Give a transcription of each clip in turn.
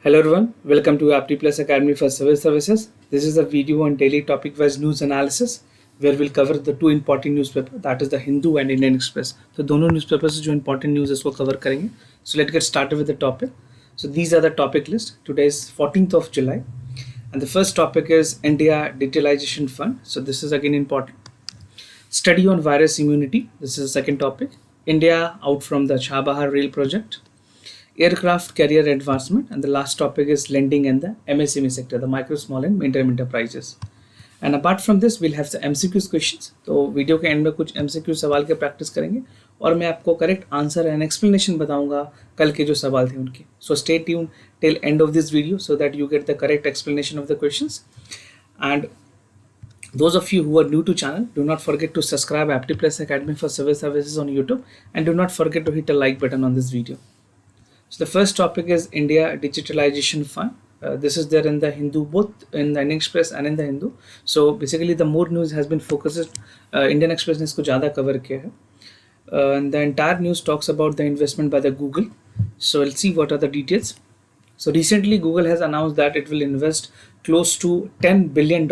Hello everyone, welcome to Apti Plus Academy for Civil Services. This is a video on daily topic-wise news analysis where we'll cover the two important newspapers, that is the Hindu and Indian Express. तो दोनों newspapers से जो important news है उसको cover करेंगे. So let's get started with the topic. So these are the topic list. Today is 14th of July and the first topic is India Digitalization Fund. So this is again important. Study on virus immunity. This is the second topic. India out from the Chabahar Rail project. Aircraft carrier advancement, and the last topic is lending in the MSME sector, the micro, small and medium enterprises. And apart from this, we'll have the MCQs questions. तो video के and में कुछ MCQ सवाल के practice करेंगे और मैं आपको करेक्ट आंसर एंड एक्सप्लेनेशन बताऊंगा कल के जो सवाल थे उनके. So stay tune till end of this video so that you get the correct explanation of the questions. And those of you who are new to channel, do not forget to subscribe Apti Plus Academy for Civil Services on YouTube, and do not forget to hit the like button on this video. So the first topic is India Digitalization Fund. This is there in the Hindu, both in the Indian Express and in the Hindu. So basically the more news has been focused, Indian Express ने इसको ज़्यादा cover किया है. And the entire news talks about the investment by the Google. So we'll see what are the details. So recently Google has announced that it will invest close to $10 billion.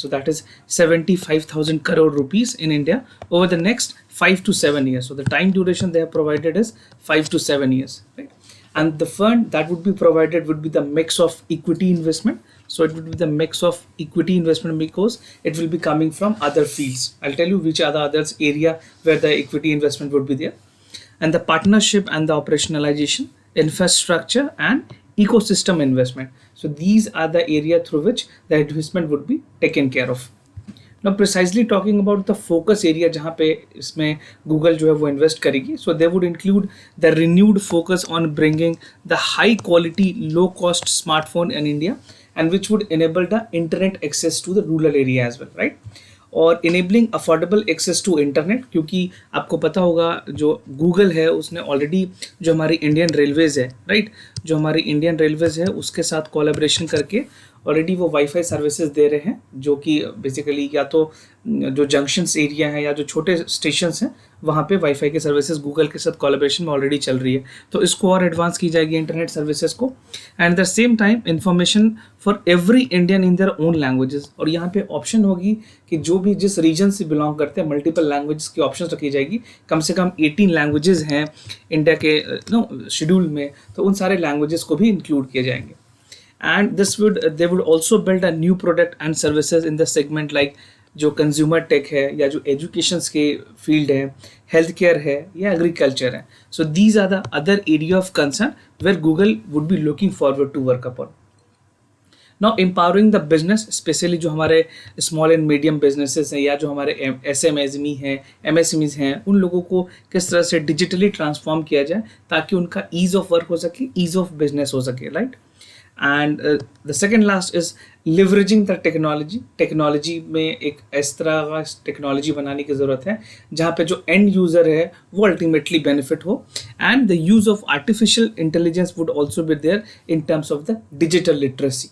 So that is 75,000 crore rupees in India over the next 5 to 7 years. So the time duration they have provided is 5 to 7 years, right? And the fund that would be provided would be the mix of equity investment. So it would be the mix of equity investment because it will be coming from other fields. I'll tell you which are the others area where the equity investment would be there. And the partnership and the operationalization, infrastructure and ecosystem investment. So these are the area through which the investment would be taken care of. Now precisely talking about the focus area जहाँ पे इसमें Google जो है वो invest करेगी, so they would include the renewed focus on bringing the high quality low cost smartphone in India and which would enable the internet access to the rural area as well, right? और enabling affordable access to internet, क्योंकि आपको पता होगा जो Google है उसने already जो हमारी Indian Railways है, right? जो हमारी Indian Railways है उसके साथ collaboration करके ऑलरेडी वो वाईफाई सर्विसेज दे रहे हैं जो कि बेसिकली या तो जो जंक्शंस एरिया है या जो छोटे स्टेशंस हैं वहाँ पे वाईफाई के सर्विसेज गूगल के साथ कोलैबोरेशन में ऑलरेडी चल रही है. तो इसको और एडवांस की जाएगी इंटरनेट सर्विसेज को. And at the same time information for every Indian in their own languages. और यहाँ पे ऑप्शन होगी कि जो भी जिस रीजन से बिलोंग करते हैं मल्टीपल लैंग्वेजेस की ऑप्शन रखी जाएगी. कम से कम 18 लैंग्वेजेस हैं इंडिया के शेड्यूल में, तो उन सारे लैंग्वेजेस को भी इंक्लूड किए जाएंगे. And they would also build a new product and services in the segment like जो कंज्यूमर टेक है या जो एजुकेशन के फील्ड है, हेल्थ केयर है या एग्रीकल्चर है. So these are the other area of concern where Google would be looking forward to work upon. Now empowering the business, specially जो हमारे स्मॉल एंड मीडियम बिजनेसेस हैं या जो हमारे SMSME हैं, MSMEs हैं, उन लोगों को किस तरह से डिजिटली ट्रांसफॉर्म किया जाए ताकि उनका ईज ऑफ वर्क हो सके, ईज ऑफ बिजनेस हो सके, right? And the second last is leveraging the technology. Technology में एक इस तरह का टेक्नोलॉजी बनाने की ज़रूरत है जहाँ पे जो एंड यूज़र है वो अल्टीमेटली बेनिफिट हो. And the use of artificial intelligence would also be there in terms of the digital literacy.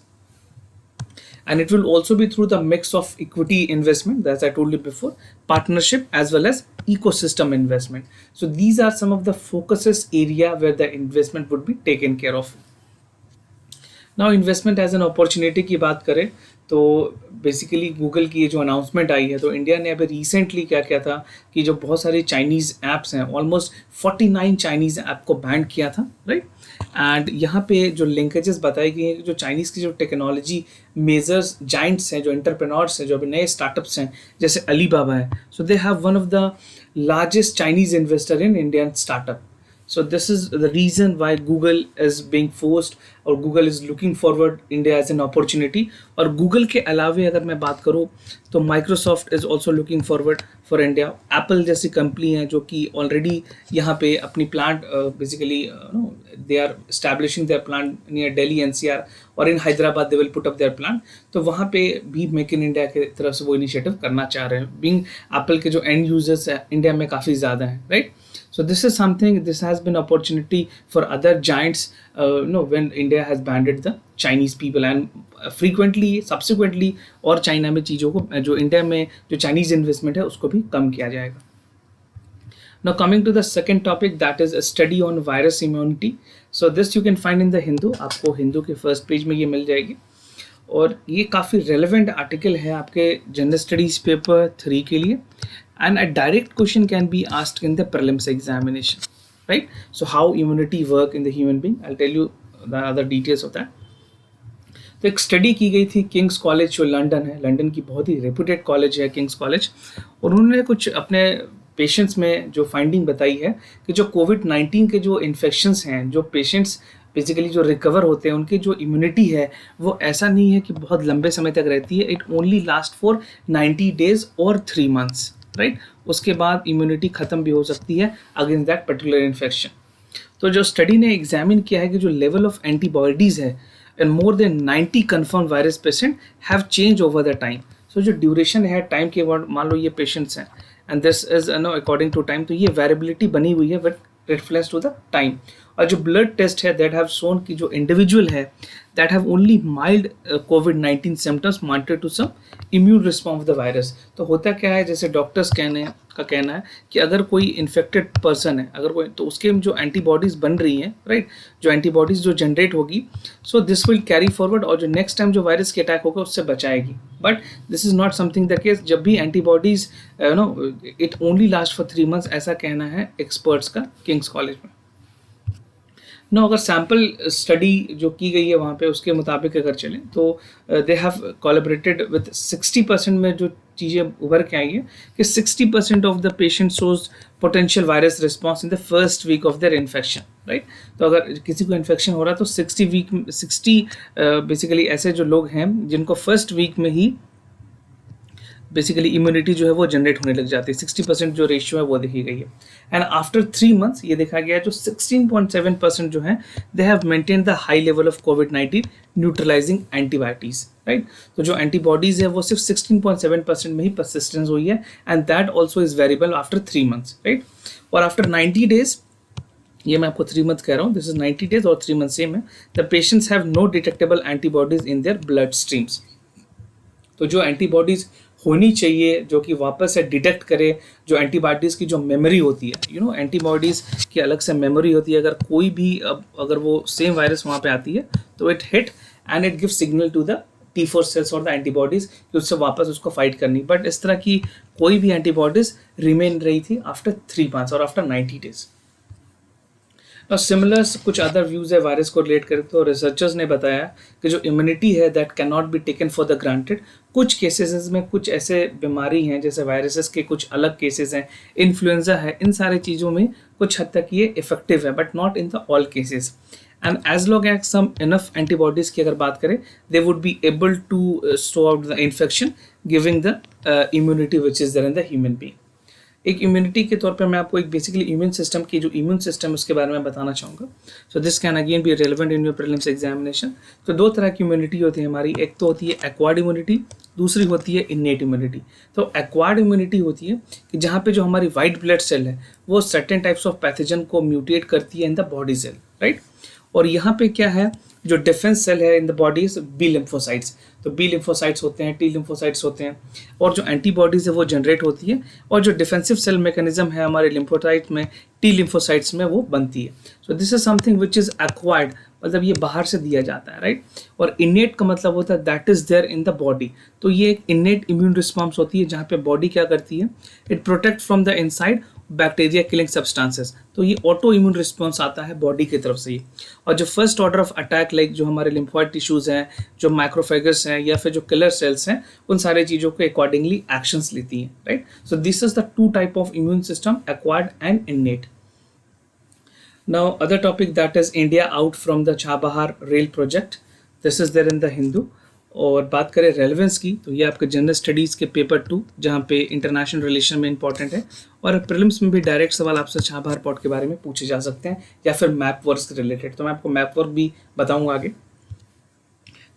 And it will also be through the mix of equity investment, as I told you before, partnership as well as ecosystem investment. So these are some of the focuses area where the investment would be taken care of. Now investment as an opportunity की बात करें तो basically Google की ये जो announcement आई है तो India ने अभी रिसेंटली क्या किया था कि जो बहुत सारे चाइनीज़ ऐप्स हैं, ऑलमोस्ट 49 चाइनीज़ ऐप को बैन किया था, राइट? एंड यहाँ पे जो लिंकेजेस बताई गई हैं, जो चाइनीज़ की जो टेक्नोलॉजी मेजर्स जाइंट्स हैं, जो एंटरप्रेन्योर्स हैं, जो अभी नए स्टार्टअप्स हैं जैसे अलीबाबा है, so they have one of the largest Chinese investor in Indian startup. So this is the reason why Google is being forced और Google is looking forward India as an opportunity. और Google के अलावे अगर मैं बात करूँ तो Microsoft is also looking forward for India. Apple जैसी कंपनी है जो कि ऑलरेडी यहाँ पे अपनी plant basically they are establishing their plant near Delhi NCR और इन Hyderabad they will put up their plant. तो वहाँ पे भी मेक इन इंडिया की तरफ से वो इनिशिएटिव करना चाह रहे हैं. Being Apple के जो एंड यूजर्स है इंडिया में काफ़ी ज़्यादा हैं, right? So this is something, this has been opportunity for other giants, when India has banned the Chinese people and frequently, subsequently और चाइना में चीज़ों को जो इंडिया में जो चाइनीज़ इन्वेस्टमेंट है उसको भी कम किया जाएगा. Now coming to the second topic, that is a study on virus immunity. So this you can find in the Hindu. आपको हिंदू के फर्स्ट पेज में ये मिल जाएगी और ये काफ़ी रेलेवेंट आर्टिकल है आपके जनरल स्टडीज पेपर 3 के लिए and a direct question can be asked in the prelims examination, right? So how immunity work in the human being, I will tell you the other details of that. तो एक study की गई थी King's college जो London है, London की बहुत ही रेपुटेड कॉलेज है किंग्स कॉलेज, और उन्होंने कुछ अपने पेशेंट्स में जो फाइंडिंग बताई है कि जो कोविड-19 के जो इन्फेक्शंस हैं, जो पेशेंट्स बेसिकली जो रिकवर होते हैं, उनकी जो इम्यूनिटी है वो ऐसा नहीं है कि बहुत लंबे समय तक रहती है. It only last for 90 days और 3 मंथ्स, राइट? उसके बाद इम्यूनिटी ख़त्म भी हो सकती है अगेंस्ट दैट पर्टिकुलर इन्फेक्शन. तो जो स्टडी ने एग्जामिन किया है कि जो लेवल ऑफ एंटीबॉडीज़ है and more than 90 confirmed virus patient have changed over the time. So जो ड्यूरेशन है टाइम के बाद, मान लो ये पेशेंट्स हैं and this is no according to time, तो ये वेरिएबिलिटी बनी हुई है with reference to the time. और जो ब्लड टेस्ट है दैट हैव शोन कि जो इंडिविजुअल है दैट हैव ओनली माइल्ड कोविड-19 symptoms monitored to some immune response of the virus. तो होता क्या है, जैसे डॉक्टर्स का कहना है कि अगर कोई इन्फेक्टेड पर्सन है, अगर कोई, तो उसके जो एंटीबॉडीज़ बन रही हैं, राइट, जो एंटीबॉडीज़ जो जनरेट होगी, so this will carry forward और जो नेक्स्ट टाइम जो वायरस के अटैक होगा उससे बचाएगी. But this is not something the case. जब भी antibodies it only last for 3 months, ऐसा कहना है एक्सपर्ट्स का किंग्स कॉलेज में. नो अगर सैम्पल स्टडी जो की गई है वहाँ पे उसके मुताबिक अगर चलें तो दे हैव कोलैबोरेटेड विद 60% में जो चीज़ें उभर के आई है कि 60% of the patient shows potential virus response in the first week of their infection, right? तो अगर किसी को इन्फेक्शन हो रहा है तो 60 बेसिकली ऐसे जो लोग हैं जिनको फर्स्ट वीक में ही बेसिकली इम्यूनिटी जो है वो जनरेट होने लग जाती है. 60% जो रेशियो है वो देखी गई है. एंड आफ्टर 3 मंथ्स ये देखा गया है जो 16.7% जो है they have maintain the high level of covid neutralising antibodies, right? तो जो एंटीबॉडीज है वो सिर्फ 16.7% में ही परसिस्टेंस हुई है and that also is variable after 3 months, right? और आफ्टर 90 डेज, ये मैं आपको 3 मंथ कह रहा हूँ, दिस इज 90 डेज और 3 मंथ सेम है, the patients have no detectable antibodies in their blood streams. तो जो एंटीबॉडीज होनी चाहिए जो कि वापस से डिटेक्ट करे, जो एंटीबॉडीज़ की जो मेमोरी होती है, एंटीबॉडीज़ की अलग से मेमोरी होती है. अगर कोई भी अगर वो सेम वायरस वहाँ पे आती है तो it hit and it give signal to the T4 cells और द एंटीबॉडीज़ कि उससे वापस उसको फाइट करनी. बट इस तरह की कोई भी एंटीबॉडीज़ रिमेन रही थी आफ्टर 3 मंथ्स और आफ्टर 90 डेज. और सिमिलर कुछ अदर व्यूज़ है वायरस को रिलेट करके. तो रिसर्चर्स ने बताया कि जो इम्यूनिटी है that can not be taken for the granted. कुछ केसेस में कुछ ऐसे बीमारी हैं जैसे वायरसेस के कुछ अलग केसेस हैं, इन्फ्लुएंजा है, इन सारे चीज़ों में कुछ हद तक ये इफेक्टिव है but not in the all cases. And as long as some enough antibodies की अगर बात करें they would be able to stop out the infection giving the immunity which is there in the human being. एक immunity के तौर पे मैं आपको एक बेसिकली इम्यून सिस्टम की जो इम्यून सिस्टम उसके बारे में बताना चाहूँगा. So this can again B relevant in your prelims examination. तो 2 तरह की इम्यूनिटी होती है हमारी. एक तो होती है एक्वायर्ड इम्यूनिटी, दूसरी होती है इन्नेट इम्यूनिटी. तो एक्वायर्ड इम्यूनिटी होती है कि जहाँ पे जो हमारी वाइट ब्लड सेल है वो सर्टेन टाइप्स ऑफ पैथोजन को म्यूटेट करती है in the body cell, right? और यहाँ पे क्या है, जो डिफेंस सेल है in the body is B lymphocytes. तो बी लिम्फोसाइट्स होते हैं, टी लिम्फोसाइट्स होते हैं, और जो एंटीबॉडीज है वो जनरेट होती है, और जो डिफेंसिव सेल मैकेनिज्म है हमारे लिम्फोसाइट में, टी लिम्फोसाइट्स में वो बनती है. So this is something which is acquired, मतलब ये बाहर से दिया जाता है, राइट? और इन्नेट का मतलब होता है that is there in the body. तो ये एक इन्नेट इम्यून रिस्पॉन्स होती है जहाँ पे बॉडी क्या करती है, it protect from the inside bacteria killing substances. तो ये ऑटो इम्यून रिस्पॉन्स आता है बॉडी की तरफ से ही. और जो first order of attack like जो हमारे लिम्फॉइड टिश्यूज़ हैं, जो माइक्रोफेगस हैं, या फिर जो किलर सेल्स हैं, उन सारे चीज़ों के अकॉर्डिंगली एक्शंस लेती हैं, right? So this is the 2 type of immune system, acquired and innate. Now other topic that is India out from the Chabahar rail project. This is there in the Hindu. और बात करें relevance की तो ये आपके general studies के paper 2 जहाँ पे इंटरनेशनल रिलेशन में इंपॉर्टेंट है, और प्रीलिम्स में भी डायरेक्ट सवाल आपसे चाबहार पोर्ट के बारे में पूछे जा सकते हैं या फिर मैप वर्क से रिलेटेड. तो मैं आपको मैप वर्क भी बताऊँगा आगे.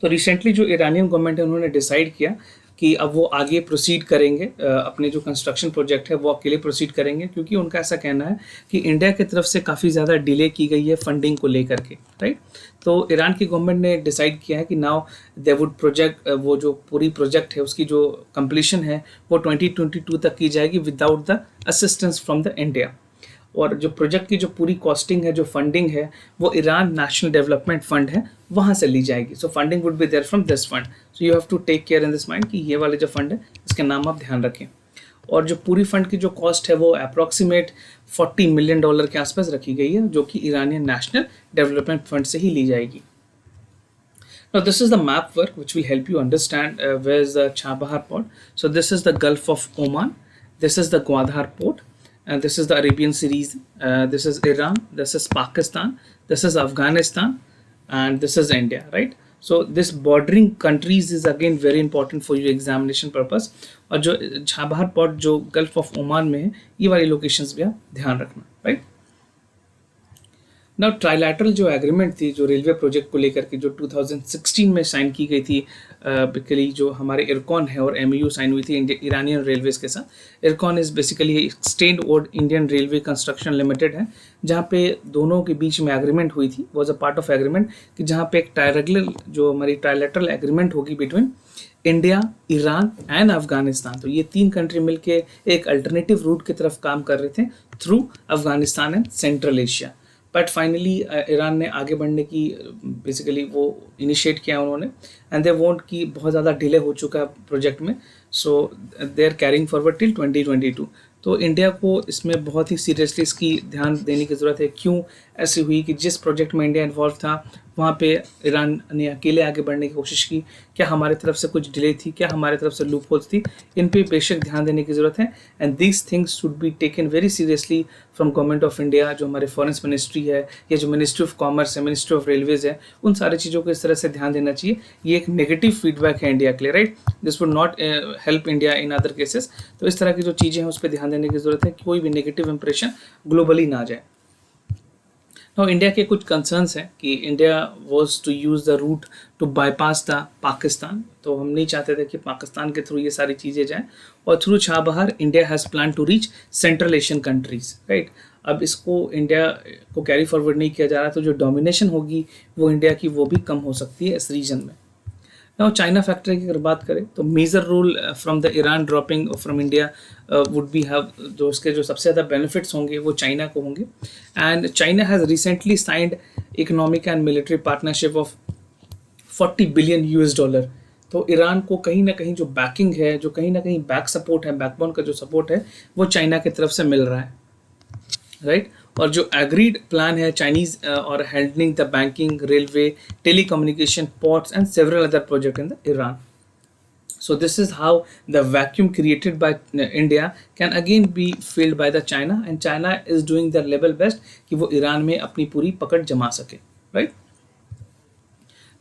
तो रिसेंटली जो ईरानियन गवर्नमेंट है उन्होंने डिसाइड किया कि अब वो आगे प्रोसीड करेंगे, अपने जो कंस्ट्रक्शन प्रोजेक्ट है वो अकेले प्रोसीड करेंगे, क्योंकि उनका ऐसा कहना है कि इंडिया की तरफ से काफ़ी ज़्यादा डिले की गई है फंडिंग को लेकर के, राइट? तो ईरान की गवर्नमेंट ने डिसाइड किया है कि नाउ दे वुड प्रोजेक्ट, वो जो पूरी प्रोजेक्ट है उसकी जो कंप्लीशन है वो 2022 तक की जाएगी without the assistance from the India. और जो प्रोजेक्ट की जो पूरी कॉस्टिंग है, जो फंडिंग है, वो ईरान नेशनल डेवलपमेंट फंड है, वहाँ से ली जाएगी. So funding would be there from this fund. So you have to take care in this mind कि ये वाले जो फंड है इसके नाम आप ध्यान रखें. और जो पूरी फंड की जो कॉस्ट है वो अप्रॉक्सीमेट $40 मिलियन के आसपास रखी गई है, जो कि ईरानियन नेशनल डेवलपमेंट फंड से ही ली जाएगी. Now this is the map work which will help you understand where is the Chabahar port. So this is the Gulf of Oman, this is the Gwadar port, and this is the Arabian Seas. This is Iran, this is Pakistan, this is Afghanistan, and this is India, right? So this bordering countries is again very important for your examination purpose. और जो Chabahar port जो gulf of Oman में है, ये वाली locations भी आप ध्यान रखना, राइट? नाउ ट्राइलैटरल जो एग्रीमेंट थी जो रेलवे प्रोजेक्ट को लेकर के जो 2016 में साइन की गई थी, बेसिकली जो हमारे इरकॉन है और एमयू साइन हुई थी ईरानियन रेलवेज के साथ. IRCON is basically state owned Indian railway construction limited है, जहाँ पे दोनों के बीच में एग्रीमेंट हुई थी. Was a part of agreement कि जहाँ पे एक ट्रायरेगुलर जो हमारी ट्राइलैटरल एग्रीमेंट होगी between India, Iran and Afghanistan. तो ये तीन कंट्री मिलके एक अल्टरनेटिव रूट की तरफ काम कर रहे थे through Afghanistan and central Asia. But finally Iran ने आगे बढ़ने की बेसिकली वो इनिशिएट किया उन्होंने, एंड दे वॉन्ट कि बहुत ज़्यादा डिले हो चुका है प्रोजेक्ट में. So they are carrying forward till 2022. तो इंडिया को इसमें बहुत ही सीरियसली इसकी ध्यान देने की ज़रूरत है. क्यों ऐसी हुई कि जिस प्रोजेक्ट में इंडिया इन्वॉल्व था वहाँ पे ईरान ने अकेले आगे बढ़ने की कोशिश की? क्या हमारे तरफ से कुछ डिले थी? क्या हमारे तरफ से लूप होल्स थी? इन पे बेशक ध्यान देने की ज़रूरत है. And these things should be taken very seriously from government of India. जो हमारे फॉरेन मिनिस्ट्री है या जो मिनिस्ट्री ऑफ कॉमर्स है, मिनिस्ट्री ऑफ रेलवेज है, उन सारी चीज़ों को इस तरह से ध्यान देना चाहिए. ये एक नेगेटिव फीडबैक है इंडिया के लिए, right? This would not help India in other cases. तो इस तरह की जो चीज़ें हैं उस पर ध्यान देने की ज़रूरत है कि कोई भी नेगेटिव इंप्रेशन ग्लोबली ना जाए. Now, इंडिया के कुछ कंसर्न्स हैं कि India was to use the route to bypass the Pakistan. तो हम नहीं चाहते थे कि पाकिस्तान के थ्रू ये सारी चीज़ें जाएं, और through Chabahar India has plan to reach Central Asian countries, right? अब इसको इंडिया को कैरी फॉरवर्ड नहीं किया जा रहा, तो जो डोमिनेशन होगी वो इंडिया की वो भी कम हो सकती है इस रीजन में. नाउ चाइना फैक्टर की अगर बात करें तो major role from the Iran dropping from India would be have, जो उसके जो सबसे ज़्यादा बेनिफिट्स होंगे वो चाइना को होंगे. And China has recently signed economic and military partnership of $40 billion. तो ईरान को कहीं ना कहीं जो बैकिंग है, जो कहीं ना कहीं बैक सपोर्ट है, बैकबोन का जो सपोर्ट है, वो चाइना की तरफ से मिल रहा है, राइट? और जो एग्रीड प्लान है चाइनीज और handling the banking, railway, telecommunication, ports and several other project in the Iran. So this is how the vacuum created by India can again be filled by the China, and China is doing their level best कि वो Iran में अपनी पूरी पकड़ जमा सके, right?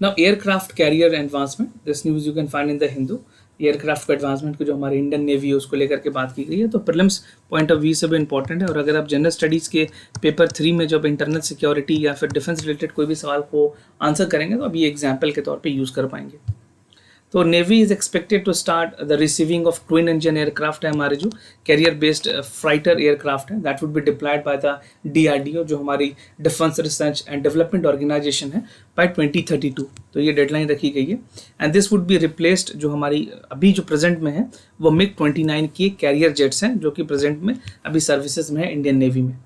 Now aircraft carrier advancement, this news you can find in the Hindu. Aircraft का advancement को जो हमारी इंडियन नेवी है उसको लेकर के बात की गई है. तो प्रीलिम्स पॉइंट ऑफ व्यू से भी इंपॉर्टेंट है. और अगर आप जनरल स्टडीज़ के पेपर 3 में जब इंटरनल सिक्योरिटी या फिर डिफेंस रिलेटेड कोई भी सवाल को आंसर करेंगे तो अभी एग्जाम्पल के तौर पे यूज़ कर पाएंगे. तो navy is expected to start the receiving of twin engine aircraft है, हमारे जो कैरियर बेस्ड फ्राइटर एयरक्राफ्ट है, that would be deployed by the DRDO, जो हमारी defence research and development organisation है, बाय 2032. तो ये डेडलाइन रखी गई है. And this would be replaced, जो हमारी अभी जो प्रेजेंट में है वो MiG-29 के कैरियर जेट्स हैं, जो कि प्रेजेंट में अभी सर्विसेज में है इंडियन नेवी में.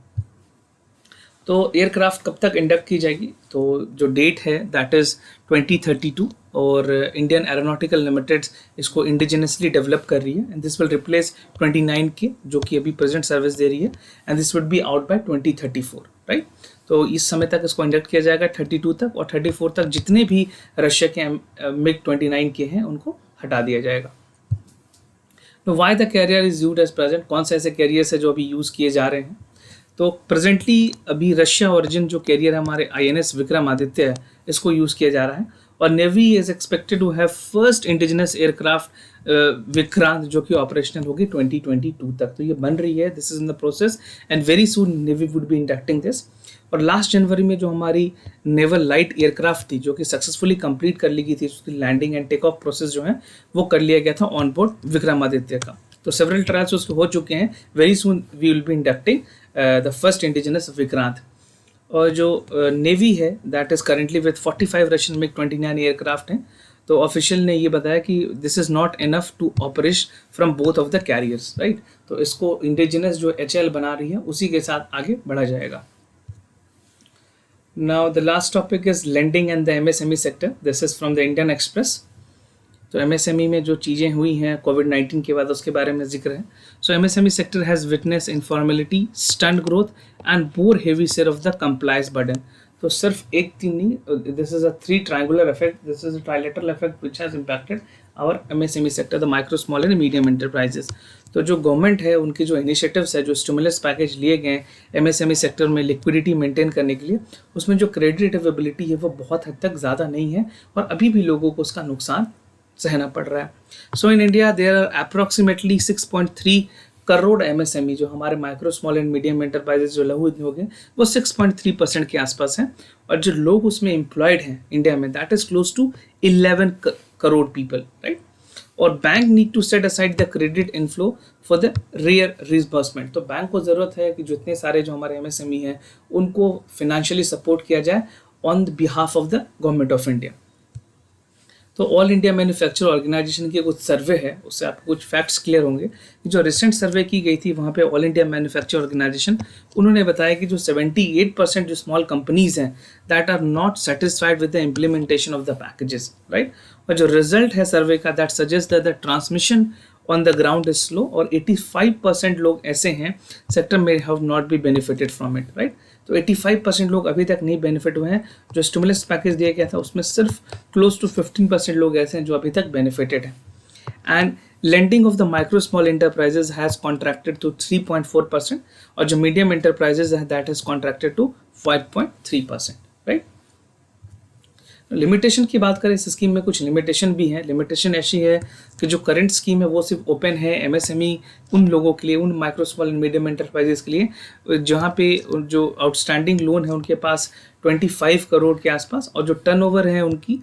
तो एयरक्राफ्ट कब तक इंडक्ट की जाएगी? तो जो डेट है दैट इज़ 2032, और इंडियन एरोनॉटिकल लिमिटेड इसको इंडिजिनसली डेवलप कर रही है. एंड दिस विल रिप्लेस 29 के जो कि अभी प्रेजेंट सर्विस दे रही है. And this would be out by 2034, right? तो इस समय तक इसको इंडक्ट किया जाएगा 32 तक, और 34 तक जितने भी रशिया के MiG-29 के हैं उनको हटा दिया जाएगा. तो why the carrier is used as present? कौन से ऐसे कैरियर्स है जो अभी यूज़ किए जा रहे हैं? तो प्रेजेंटली अभी रशिया ओरिजिन जो कैरियर हमारे INS विक्रमादित्य है, इसको यूज़ किया जा रहा है. और navy is expected to have first indigenous aircraft Vikrant, जो कि ऑपरेशनल होगी 2022 तक. तो ये बन रही है, this is in the process, and very soon navy would be inducting this. और लास्ट जनवरी में जो हमारी नेवल लाइट एयरक्राफ्ट थी, जो कि सक्सेसफुली कंप्लीट कर ली गई थी, उसकी landing and take off process जो है वो कर लिया गया था ऑन बोर्ड विक्रमादित्य का. तो सेवरल ट्रायल्स उसके हो चुके हैं. Very soon we will be inducting the first indigenous Vikrant. और जो नेवी है that is currently with 45 Russian MiG-29 aircraft हैं. तो ऑफिशियल ने ये बताया कि this is not enough to operate from both of the carriers, right. तो इसको इंडिजिनस जो HAL बना रही है उसी के साथ आगे बढ़ा जाएगा। Now the last topic is lending and the MSME sector. This is from the Indian express. तो MSME में जो चीज़ें हुई हैं कोविड-19 के बाद उसके बारे में जिक्र है। So MSME sector has witness informality, stunt growth and bore heavy share of the compliance burden. तो सिर्फ एक तीन नहीं, this is a three triangular effect, this is a trilateral effect which has impacted our MSME sector, the micro small and medium enterprises. तो जो government है उनकी जो इनिशिएटिव्स है, जो स्टिमुलस पैकेज लिए गए हैं MSME सेक्टर में लिक्विडिटी मेंटेन करने के लिए, उसमें जो क्रेडिट अवेबिलिटी है वो बहुत हद तक ज़्यादा नहीं है और अभी भी लोगों को उसका नुकसान सहना पड़ रहा है। So in India there are approximately 6.3 crore MSME, जो हमारे micro small and medium enterprises जो लघु उद्योग हैं, वो 6.3% के आसपास हैं। और जो लोग उसमें एम्प्लॉयड हैं इंडिया में, that is close to 11 crore people, right. और bank need to set aside the credit inflow for the rear reimbursement. तो बैंक को ज़रूरत है कि जितने सारे जो हमारे MSME हैं उनको फिनेंशियली सपोर्ट किया जाए on behalf of the government of India. तो ऑल इंडिया मैन्युफैक्चर ऑर्गेनाइजेशन की कुछ सर्वे है, उससे आपको कुछ फैक्ट्स क्लियर होंगे। जो रिसेंट सर्वे की गई थी वहाँ पे ऑल इंडिया मैन्युफैक्चर ऑर्गेनाइजेशन, उन्होंने बताया कि जो 78% जो स्मॉल कंपनीज हैं that are not satisfied with the implementation of the packages, right. और जो रिजल्ट है सर्वे का, that suggest that the transmission on the ground is slow, और 85% लोग ऐसे हैं सेक्टर में have not be benefited from it, right. तो 85% लोग अभी तक नहीं बेनिफिट हुए हैं। जो स्टिमुलस पैकेज दिया गया था उसमें सिर्फ क्लोज टू 15% लोग ऐसे हैं जो अभी तक बेनिफिटेड हैं। And lending of the micro small enterprises has contracted to 3.4%, और जो मीडियम एंटरप्राइजेज है that has contracted to 5.3%, right. Limitation की बात करें, इस स्कीम में कुछ लिमिटेशन भी है। लिमिटेशन ऐसी है कि जो करंट स्कीम है वो सिर्फ ओपन है MSME उन लोगों के लिए, उन micro small and medium enterprises के लिए जहाँ पे जो आउटस्टैंडिंग लोन है उनके पास 25 करोड़ के आसपास, और जो टर्नओवर है उनकी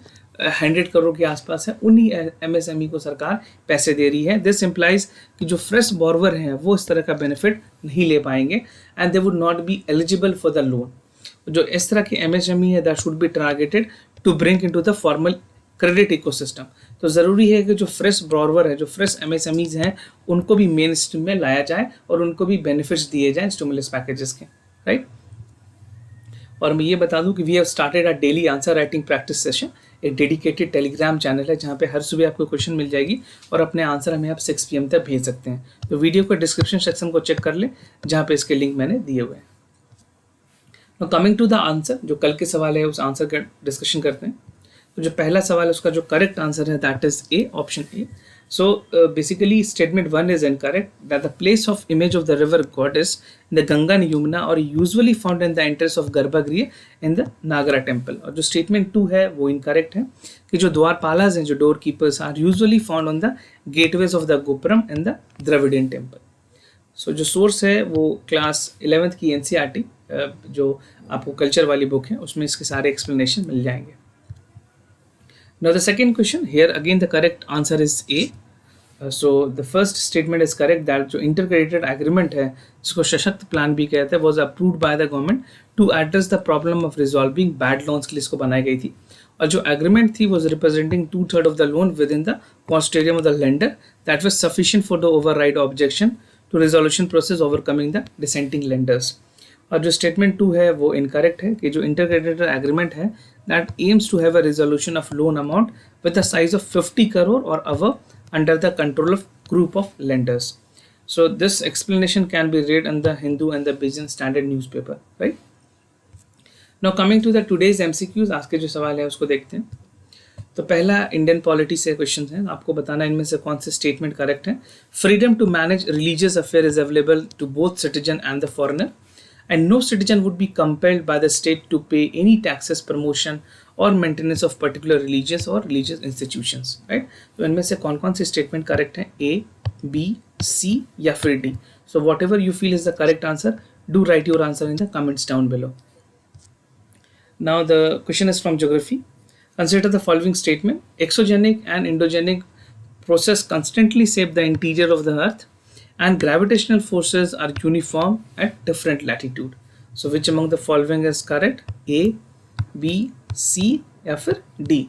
100 करोड़ के आसपास है, उन्हीं MSME को सरकार पैसे दे रही है। दिस इम्प्लाइज कि जो फ्रेश बॉर्वर हैं वो इस तरह का बेनिफिट नहीं ले पाएंगे and they would not be eligible for the loan. जो इस तरह की MSME है that should be targeted to bring into the formal credit ecosystem. तो ज़रूरी है कि जो फ्रेश बॉर्वर है, जो फ्रेश MSMEs हैं, उनको भी मेन स्ट्रीम में लाया जाए और उनको भी बेनिफिट्स दिए जाएं स्टिमुलस पैकेजेस के, राइट। और मैं ये बता दूं कि we have started a daily answer writing practice session, एक डेडिकेटेड टेलीग्राम चैनल है जहाँ पे हर सुबह आपको क्वेश्चन मिल जाएगी और अपने आंसर हमें आप 6 PM तक भेज सकते हैं। तो वीडियो का डिस्क्रिप्शन सेक्शन को चेक कर लें जहाँ पे इसके लिंक मैंने दिए हुए हैं। तो कमिंग टू द आंसर, जो कल के सवाल है उस आंसर का डिस्कशन करते हैं। तो जो पहला सवाल है उसका जो करेक्ट आंसर है that is A, option A. So basically statement 1 is incorrect, that the place of image of the river goddess in the Ganga and Yamuna are usually found in the entrance of garbhagriha in the Nagra temple. और जो statement 2 है वो incorrect है कि जो द्वारपालाज हैं, जो door keepers are usually found on the gateways of the gopuram in the Dravidian temple. So जो सोर्स है वो क्लास 11th की NCERT जो आपको कल्चर वाली बुक है उसमें इसके सारे एक्सप्लेनेशन मिल जाएंगे। Now the second question, here again the correct answer is A. So the first statement is correct that जो intercredited agreement है जिसको सशक्त प्लान भी कहते हैं was approved by the government to address the problem of resolving bad loans के लिए इसको बनाई गई थी। और जो agreement थी was representing 2/3 of the loan within the consortium of the lender that was sufficient for the override objection to resolution process overcoming the dissenting lenders। और जो स्टेटमेंट 2 है वो इनकरेक्ट है कि जो इंटरक्रेडिटर एग्रीमेंट है that aims to have a resolution of loan amount with the size of 50 crore और above under the control of group of lenders. So this explanation can be read in the Hindu and the Business Standard newspaper, right? Now coming to the today's MCQs, आज के जो सवाल है उसको देखते हैं। तो पहला इंडियन पॉलिटी से क्वेश्चन है, आपको बताना इनमें से कौन से स्टेटमेंट करेक्ट है। Freedom to manage religious affair is available to both citizen and the foreigner and no citizen would be compelled by the state to pay any taxes, promotion or maintenance of particular religious or religious institutions, right? तो इनमें से कौन कौन से statement correct हैं, A, B, C या फिर D? So whatever you feel is the correct answer, do write your answer in the comments down below. Now the question is from geography. Consider the following statement: exogenic and endogenic process constantly shape the interior of the earth and gravitational forces are uniform at different latitude. So which among the following is correct? A, B, C या फिर D?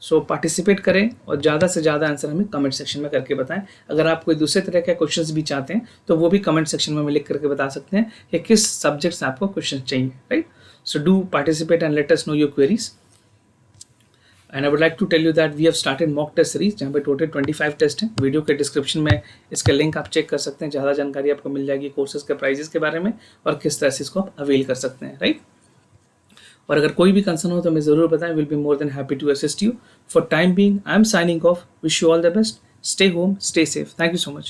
सो participate करें और ज़्यादा से ज़्यादा answer हमें comment section में करके बताएं। अगर आप कोई दूसरे तरह के क्वेश्चंस भी चाहते हैं तो वो भी कमेंट सेक्शन में हमें लिख करके बता सकते हैं कि किस सब्जेक्ट से आपको क्वेश्चन चाहिए, right. So do participate and let us know your queries. And I would like to tell you that we have started mock test series, जहाँ पे टोटल 25 टेस्ट हैं। वीडियो के डिस्क्रिप्शन में इसका लिंक आप चेक कर सकते हैं। ज़्यादा जानकारी आपको मिल जाएगी कोर्सेज के प्राइजेस के बारे में और किस तरह से इसको आप अवेल कर सकते हैं, राइट। और अगर कोई भी कंसर्न हो तो हमें ज़रूर बताएं। Will be more than happy to assist you. For time being I am signing off. Wish you all the best. Stay home, stay safe. Thank you so much.